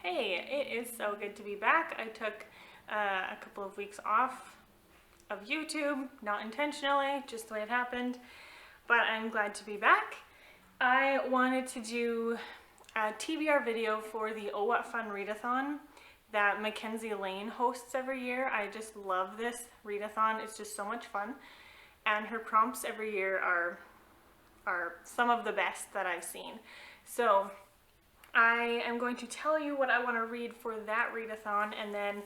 Hey, it is so good to be back. I took a couple of weeks off of YouTube, not intentionally, just the way it happened, but I'm glad to be back. I wanted to do a TBR video for the Oh What Fun Readathon that Mackenzie Lane hosts every year. I just love this readathon. It's just so much fun, and her prompts every year are some of the best that I've seen. So I am going to tell you what I want to read for that readathon, and then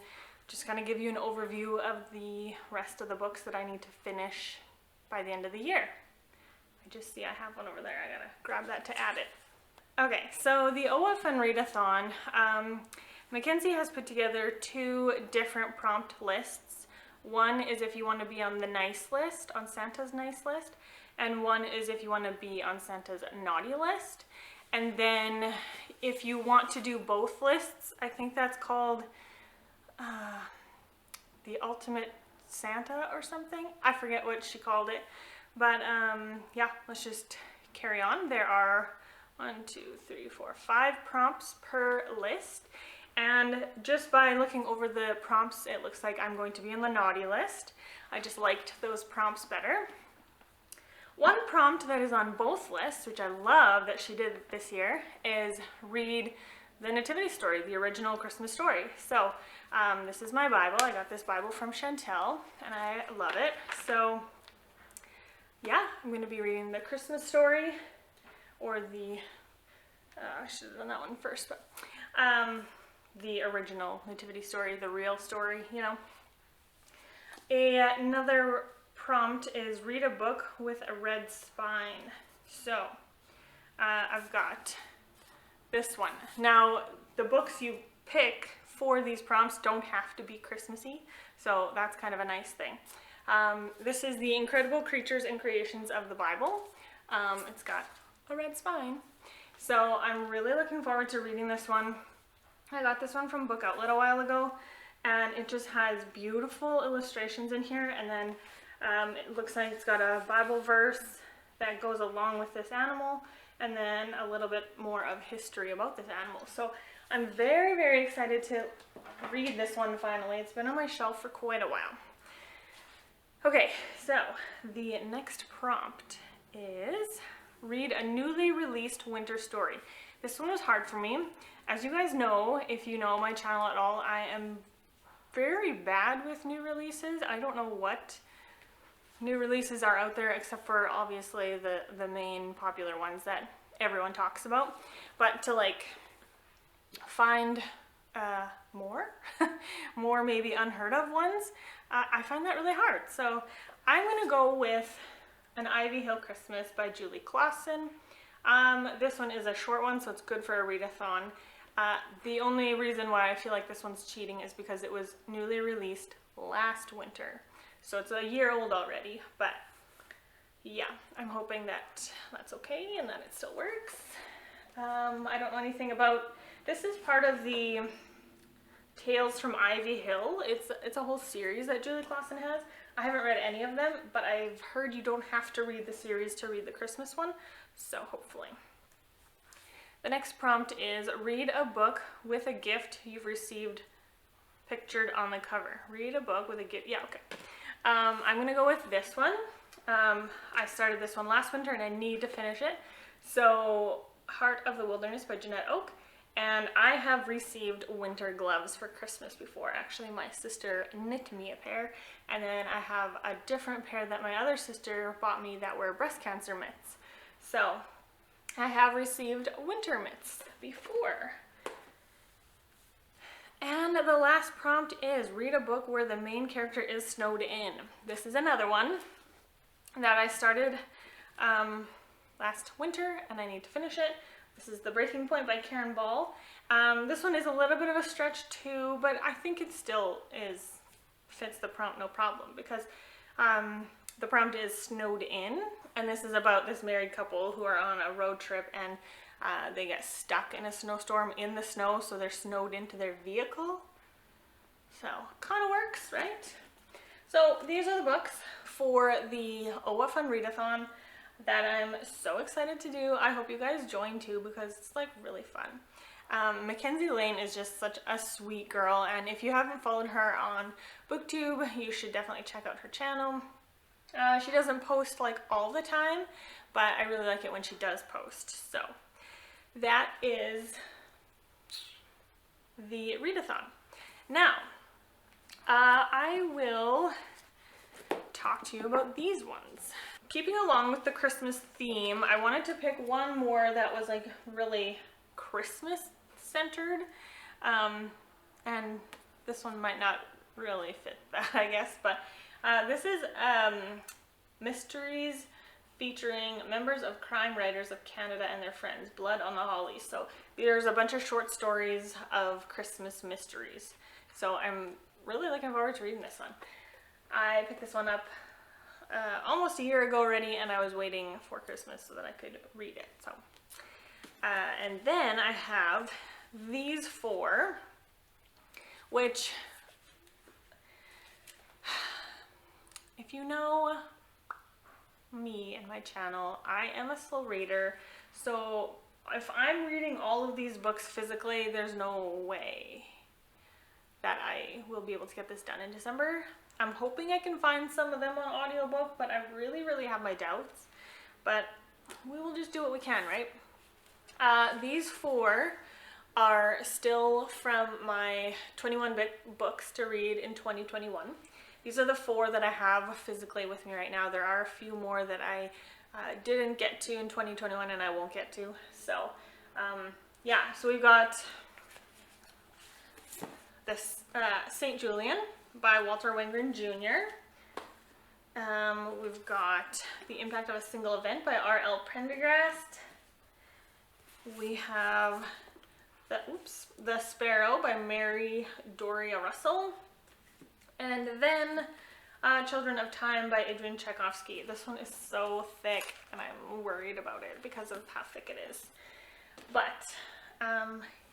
just kind of give you an overview of the rest of the books that I need to finish by the end of the year. I just see I have one over there. I gotta grab that to add it. Okay, so the Oh What Fun Readathon, Mackenzie has put together two different prompt lists. One is if you want to be on the nice list, on Santa's nice list, and one is if you want to be on Santa's naughty list. And then if you want to do both lists, I think that's called the Ultimate Santa or something. I forget what she called it. But yeah, let's just carry on. There are 5 prompts per list. And just by looking over the prompts, it looks like I'm going to be in the naughty list. I just liked those prompts better. One prompt that is on both lists, which I love that she did this year, is read the Nativity Story, the original Christmas story. So this is my Bible. I got this Bible from Chantel, and I love it. So yeah, I'm going to be reading the Christmas story, or the, I should have done that one first, but the original Nativity Story, the real story, you know. Another prompt is read a book with a red spine. So I've got this one. Now, the books you pick for these prompts don't have to be Christmassy, so that's kind of a nice thing. This is the Incredible Creatures and Creations of the Bible. It's got a red spine. So I'm really looking forward to reading this one. I got this one from Book Outlet a while ago, and it just has beautiful illustrations in here, and then it looks like it's got a Bible verse that goes along with this animal, and then a little bit more of history about this animal. So I'm very, very excited to read this one finally. It's been on my shelf for quite a while. Okay, so the next prompt is read a newly released winter story. This one was hard for me. As you guys know, if you know my channel at all, I am very bad with new releases. I don't know what new releases are out there, except for obviously the main popular ones that everyone talks about. But to like find more maybe unheard of ones, I find that really hard. So I'm gonna go with An Ivy Hill Christmas by Julie Clausen. This one is a short one, so it's good for a readathon. The only reason why I feel like this one's cheating is because it was newly released last winter. So it's a year old already, but yeah, I'm hoping that that's okay and that it still works. I don't know anything about, this is part of the Tales from Ivy Hill. It's a whole series that Julie Clausen has. I haven't read any of them, but I've heard you don't have to read the series to read the Christmas one, so hopefully. The next prompt is read a book with a gift you've received pictured on the cover. Read a book with a gift, yeah, okay. I'm gonna go with this one. I started this one last winter and I need to finish it. So, Heart of the Wilderness by Jeanette Oak. And I have received winter gloves for Christmas before. Actually, my sister knit me a pair, and then I have a different pair that my other sister bought me that were breast cancer mitts. So, I have received winter mitts before. And the last prompt is read a book where the main character is snowed in. This is another one that I started last winter and I need to finish it. This is The Breaking Point by Karen Ball. This one is a little bit of a stretch too, but I think it still fits the prompt no problem, because the prompt is snowed in, and this is about this married couple who are on a road trip, and they get stuck in a snowstorm in the snow, so they're snowed into their vehicle. So, kind of works, right? So, these are the books for the Oh What Fun Readathon. that I'm so excited to do. I hope you guys join too because it's like really fun. Mackenzie Lane is just such a sweet girl, and if you haven't followed her on BookTube, you should definitely check out her channel. She doesn't post like all the time, but I really like it when she does post. So that is the readathon. Now, I will talk to you about these ones. Keeping along with the Christmas theme, I wanted to pick one more that was like really Christmas centered, and this one might not really fit that, I guess, but this is Mysteries featuring members of Crime Writers of Canada and their friends, Blood on the Holly. So there's a bunch of short stories of Christmas mysteries. So I'm really looking forward to reading this one. I picked this one up almost a year ago already, and I was waiting for Christmas so that I could read it. So, and then I have these four, which, if you know me and my channel, I am a slow reader. So if I'm reading all of these books physically, there's no way that I will be able to get this done in December. I'm hoping I can find some of them on audiobook, but I really have my doubts. But we will just do what we can, right? These four are still from my 21 books to read in 2021. These are the four that I have physically with me right now. There are a few more that I didn't get to in 2021 and I won't get to. So yeah, so we've got this St. Julian by Walter Wangerin Jr. We've got The Impact of a Single Event by R.L. Prendergast. We have The Sparrow by Mary Doria Russell. And then Children of Time by Adrian Tchaikovsky. This one is so thick and I'm worried about it because of how thick it is. But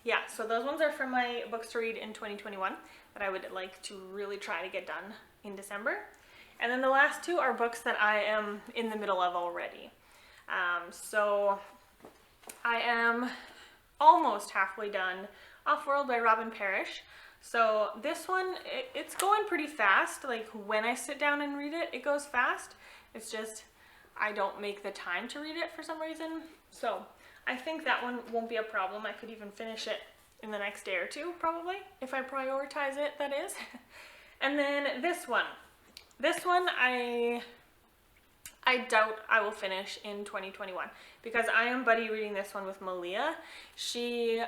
yeah, so those ones are from my books to read in 2021 that I would like to really try to get done in December. And then the last two are books that I am in the middle of already. So I am almost halfway done Off-World by Robin Parrish. So this one, it's going pretty fast. Like when I sit down and read it, it goes fast. It's just I don't make the time to read it for some reason. So I think that one won't be a problem. I could even finish it in the next day or two, probably, if I prioritize it, that is. And then this one. This one I doubt I will finish in 2021 because I am buddy reading this one with Malia. She,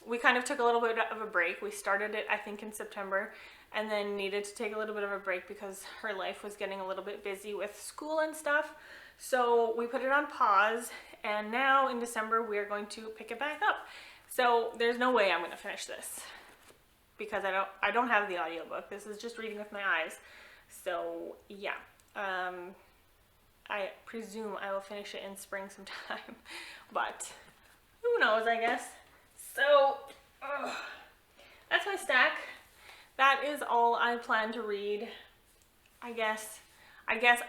we kind of took a little bit of a break. We started it, I think, in September and then needed to take a little bit of a break because her life was getting a little bit busy with school and stuff. So we put it on pause, and now in December we are going to pick it back up. So there's no way I'm going to finish this because I don't have the audiobook. This is just reading with my eyes. So yeah, I presume I will finish it in spring sometime, but who knows, I guess. So that's my stack. That is all I plan to read, I guess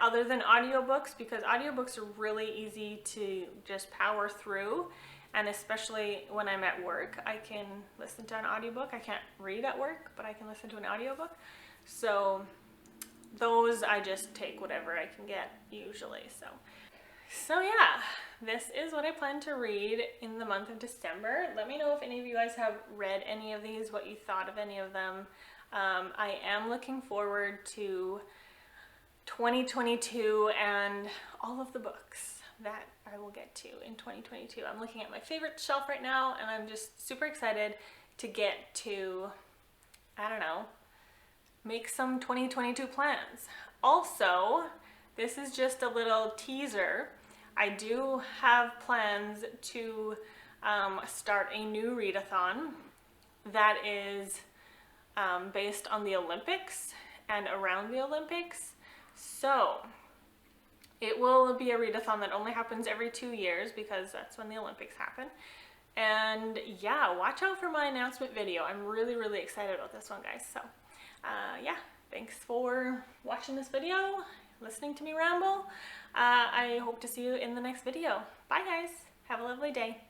other than audiobooks, because audiobooks are really easy to just power through, and especially when I'm at work, I can listen to an audiobook. I can't read at work, but I can listen to an audiobook. So those I just take whatever I can get usually. So yeah, this is what I plan to read in the month of December. Let me know if any of you guys have read any of these, what you thought of any of them. I am looking forward to 2022 and all of the books that I will get to in 2022. I'm looking at my favorite shelf right now and I'm just super excited to get to, I don't know, make some 2022 plans. Also, this is just a little teaser. I do have plans to start a new readathon that is based on the Olympics and around the Olympics. So it will be a readathon that only happens every 2 years because that's when the Olympics happen. And yeah, watch out for my announcement video. I'm really excited about this one, guys. So yeah, thanks for watching this video. listening to me ramble. I hope to see you in the next video. Bye guys. Have a lovely day.